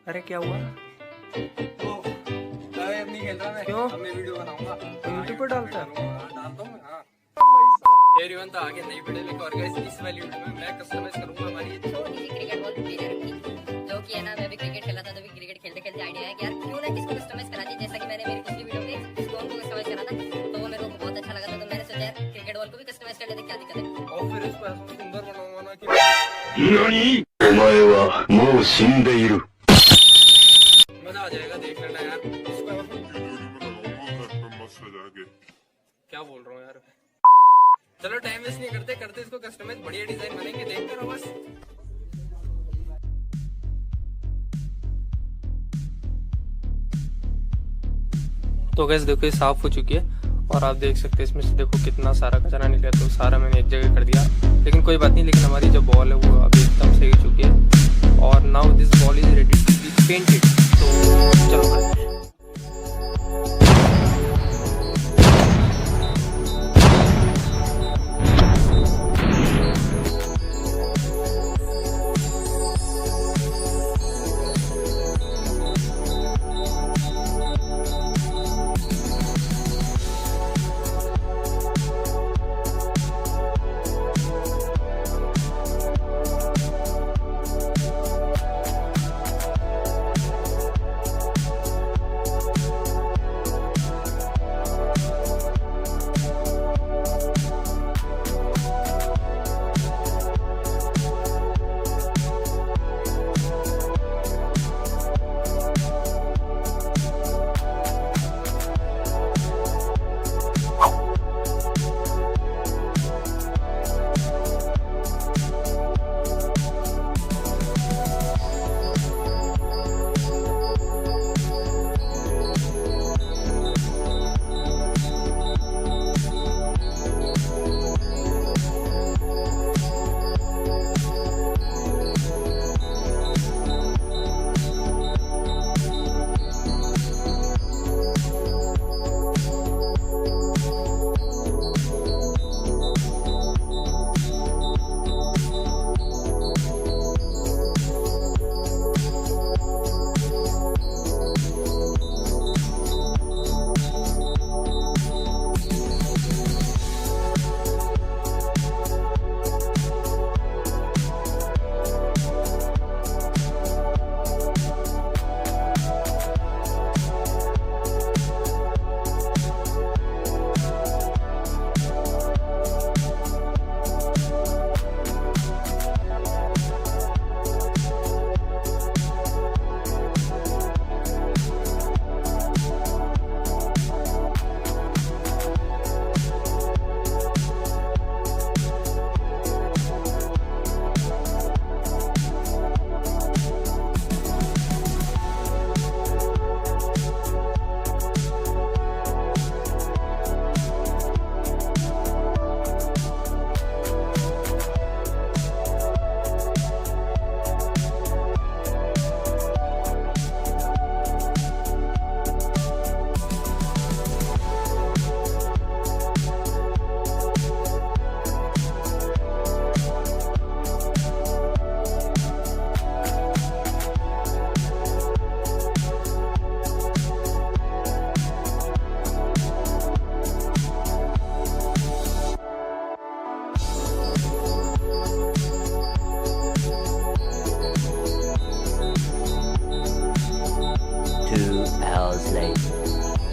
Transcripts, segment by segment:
अरे क्या हुआ? नहीं खेल रहा मैं। क्यों? अब मैं वीडियो बनाऊंगा यूट्यूब पर डालता है? डालता हूँ हाँ। एवरीवन तो आगे नहीं वीडियो लेकर और गाइस इस वाली वीडियो में मैं कस्टमाइज करूंगा हमारी ये छोटी सी क्रिकेट बॉल प्लेयर की, जो कि है ना मैं भी क्रिकेट खेला था, तो भी क्रिकेट खेलते खेलते आइडिया है कि यार क्यों ना किसको कस्टमाइज करा दिए। जैसा कि मैंने मेरी पिछली वीडियो में स्टोन को कस्टमाइज करा था, तो वो मेरे को बहुत अच्छा लगा था, तो मैंने सोचा यार क्रिकेट बॉल को भी कस्टमाइज कर लेते, क्या दिक्कत है। और फिर इसको ऐसा सुंदर बनाऊंगा ना कि NANI?お前はもう死んでいる。 मजा आ जाएगा देख लेना यार। इसको क्या बोल रहा हूँ यार। चलो टाइम वेस्ट नहीं करते, करते इसको कस्टमाइज, बढ़िया डिजाइन बनेंगे, देखते रहो बस। तो गैस देखो ये साफ हो चुकी है और आप देख सकते हैं इसमें से देखो कितना सारा कचरा निकला, तो सारा मैंने एक जगह कर दिया, लेकिन कोई बात नहीं। लेकिन हमारी जो बॉल है वो अभी एकदम सही हो चुकी है और now this ball is ready to be painted. तो चलो करते हैं।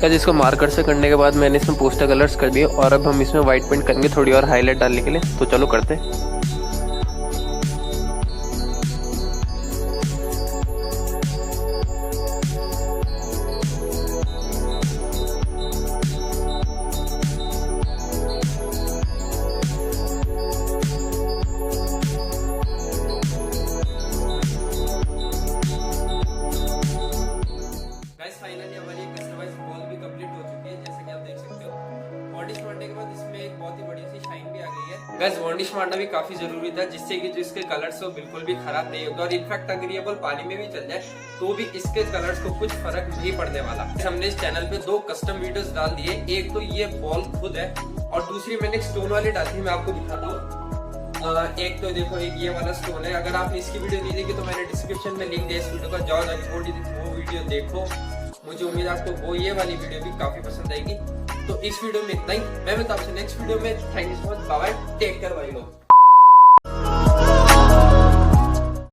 गाइस इसको मार्कर से करने के बाद मैंने इसमें पोस्टर कलर्स कर दिए और अब हम इसमें व्हाइट पेंट करेंगे थोड़ी और हाईलाइट डालने के लिए। तो चलो करते हैं। गाइस वार्निश मारना भी काफी जरूरी था, जिससे कि जो इसके कलर्स हो बिल्कुल भी खराब नहीं होगा और इनफैक्ट अगर ये बॉल पानी में भी चल जाए तो भी इसके कलर्स को कुछ फर्क नहीं पड़ने वाला। हमने इस चैनल पे 2 कस्टम वीडियोस डाल दिए, एक तो ये बॉल खुद है और दूसरी मैंने एक स्टोन वाली डाली थी, मैं आपको दिखाता हूँ। एक तो देखो एक ये वाला स्टोन है, अगर आपने इसकी वीडियो नहीं देखी तो मैंने डिस्क्रिप्शन में लिंक दिया इस वीडियो का, जाओ जाके वो वीडियो देखो। मुझे उम्मीद है आपको वो ये वाली वीडियो भी काफी पसंद आएगी। तो इस वीडियो में इतना ही, मैं मिलता हूं आपसे नेक्स्ट वीडियो में। Thank you so much, bye bye, take care भाई लोग।